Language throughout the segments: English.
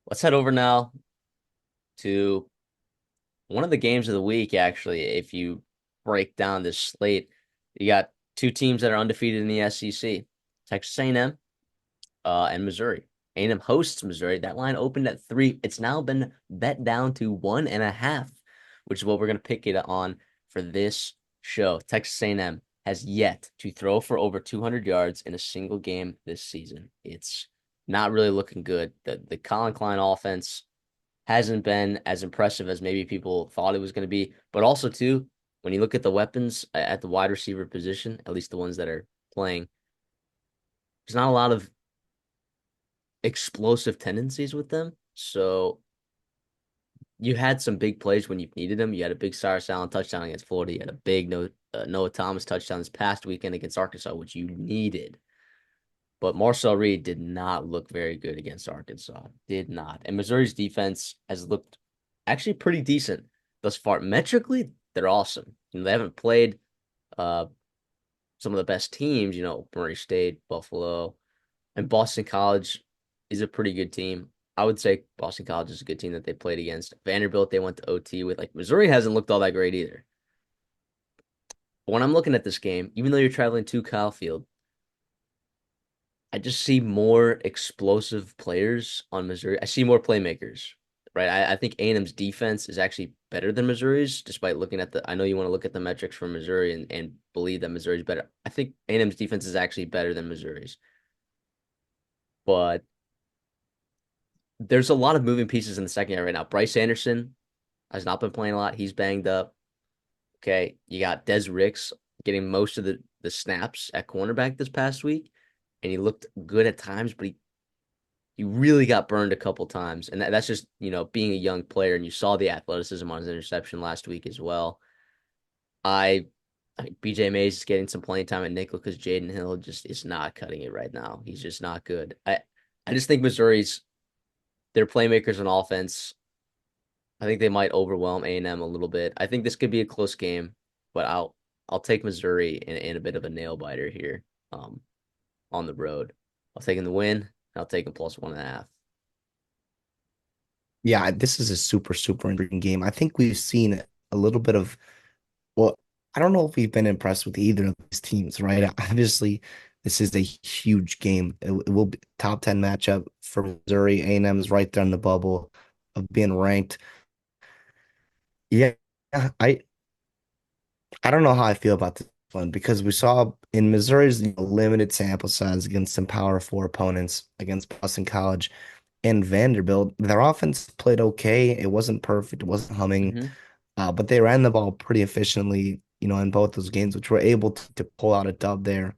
Let's head over now to one of the games of the week, actually. If you break down this slate, you got two teams that are undefeated in the SEC, Texas A&M and Missouri. A&M hosts Missouri. That line opened at 3. It's now been bet down to 1.5, which is what we're going to pick it on for this show. Texas A&M has yet to throw for over 200 yards in a single game this season. It's not really looking good. The Colin Klein offense hasn't been as impressive as maybe people thought it was going to be. But also, too, when you look at the weapons at the wide receiver position, at least the ones that are playing, there's not a lot of explosive tendencies with them. So you had some big plays when you needed them. You had a big Cyrus Allen touchdown against Florida. You had a big Noah Thomas touchdown this past weekend against Arkansas, which you needed. But Marcel Reed did not look very good against Arkansas. Did not. And Missouri's defense has looked actually pretty decent thus far. Metrically, they're awesome. They haven't played uh, some of the best teams, Murray State, Buffalo, and Boston College is a pretty good team. I would say Boston College is a good team that they played against. Vanderbilt, they went to OT with. Like, Missouri hasn't looked all that great either. But when I'm looking at this game, even though you're traveling to Kyle Field, I just see more explosive players on Missouri. I see more playmakers, right? I think A&M's defense is actually better than Missouri's, despite looking at I know you want to look at the metrics for Missouri and believe that Missouri's better. I think A&M's defense is actually better than Missouri's. But there's a lot of moving pieces in the secondary right now. Bryce Anderson has not been playing a lot. He's banged up. Okay. You got Des Ricks getting most of the snaps at cornerback this past week, and he looked good at times, but he really got burned a couple times. And that's just, being a young player, and you saw the athleticism on his interception last week as well. I think BJ Mays is getting some playing time at nickel because Jaden Hill just is not cutting it right now. He's just not good. I just think Missouri's their playmakers on offense. I think they might overwhelm A&M a little bit. I think this could be a close game, but I'll take Missouri in a bit of a nail biter here on the road. I'll take them to win. I'll take them plus 1.5. Yeah, this is a super, super intriguing game. I think we've seen a little bit of, well, I don't know if we've been impressed with either of these teams, right? Obviously, this is a huge game. It will be top 10 matchup for Missouri. A&M is right there in the bubble of being ranked. Yeah, I I don't know how I feel about this one because we saw in Missouri's limited sample size against some Power Four opponents against Boston College and Vanderbilt, their offense played okay. It wasn't perfect, it wasn't humming, Mm-hmm. but they ran the ball pretty efficiently, in both those games, which were able to pull out a dub there.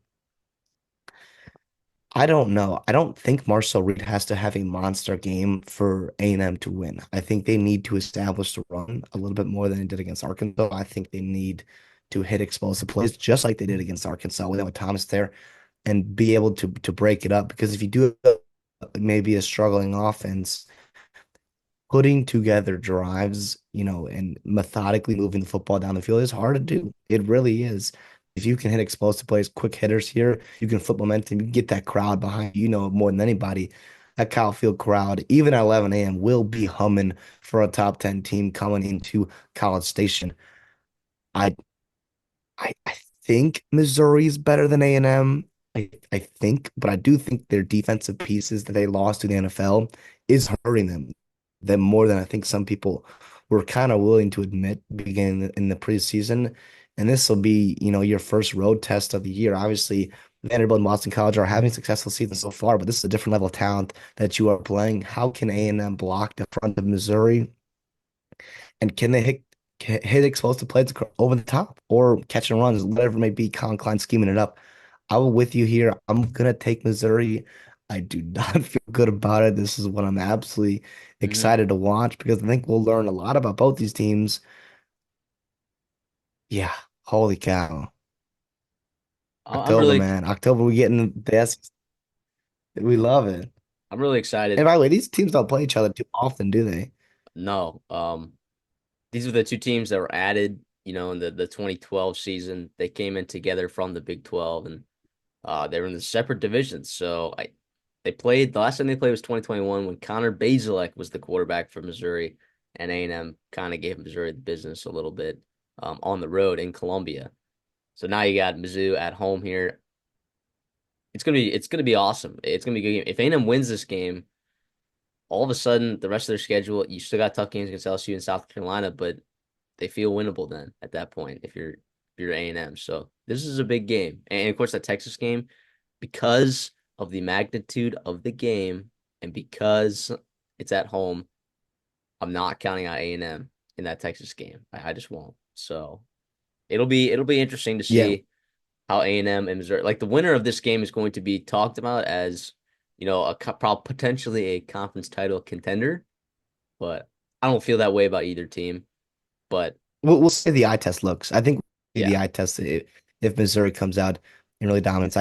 I don't know. I don't think Marcel Reed has to have a monster game for A&M to win. I think they need to establish the run a little bit more than they did against Arkansas. I think they need to hit explosive plays just like they did against Arkansas with Thomas there and be able to break it up. Because if you do maybe a struggling offense, putting together drives, and methodically moving the football down the field is hard to do. It really is. If you can hit explosive plays, quick hitters here, you can flip momentum, you can get that crowd behind you, more than anybody. That Kyle Field crowd, even at 11 a.m., will be humming for a top 10 team coming into College Station. I I think Missouri's better than A&M. I think, but I do think their defensive pieces that they lost to the NFL is hurting them more than I think some people were kind of willing to admit beginning in the preseason. And this will be, your first road test of the year. Obviously, Vanderbilt and Boston College are having successful seasons so far, but this is a different level of talent that you are playing. How can A&M block the front of Missouri? And can they hit explosive plays over the top or catch and runs, whatever it may be, Colin Klein scheming it up. I'm with you here. I'm gonna take Missouri. I do not feel good about it. This is what I'm absolutely Mm-hmm. excited to watch because I think we'll learn a lot about both these teams. Yeah, holy cow. I'm October, really man. October, we getting this. We love it. I'm really And excited. by the way, these teams don't play each other too often, do they? No, these are the two teams that were added, in the 2012 season. They came in together from the Big 12, and they were in the separate divisions. So They played the last time they played was 2021 when Connor Bazelak was the quarterback for Missouri, and A&M kind of gave Missouri the business a little bit on the road in Columbia. So now you got Mizzou at home here. It's gonna be awesome. It's gonna be a good game. If A&M wins this game, all of a sudden the rest of their schedule, you still got tough games against LSU and South Carolina, but they feel winnable then at that point if you're A&M. So this is a big game. And of course that Texas game, because of the magnitude of the game and because it's at home, I'm not counting out A&M in that Texas game. I just won't. So it'll be interesting to Yeah. see how A&M and Missouri, like the winner of this game is going to be talked about as, potentially a conference title contender, but I don't feel that way about either team. But We'll see the eye test looks. I think yeah, the eye test if Missouri comes out and really dominates.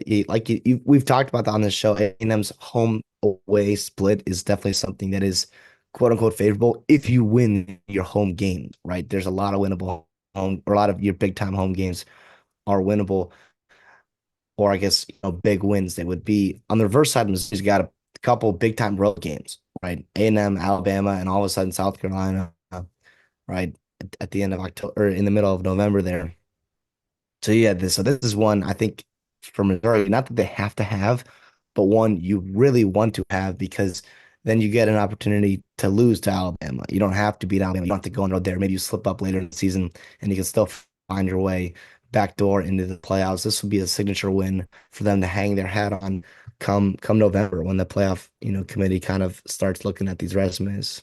We've talked about that on this show. A&M's home away split is definitely something that is quote unquote favorable if you win your home game, right? There's a lot of winnable home or a lot of your big time home games are winnable, or I guess big wins they would be. On the reverse side, Missouri's got a couple big time road games, right? A&M, Alabama, and all of a sudden South Carolina, right? At the end of October or in the middle of November there. So yeah, this is one I think for Missouri, not that they have to have, but one you really want to have because then you get an opportunity to lose to Alabama. You don't have to beat Alabama. You don't have to go on the road there. Maybe you slip up later in the season and you can still find your way back door into the playoffs. This would be a signature win for them to hang their hat on come November when the playoff, committee kind of starts looking at these resumes.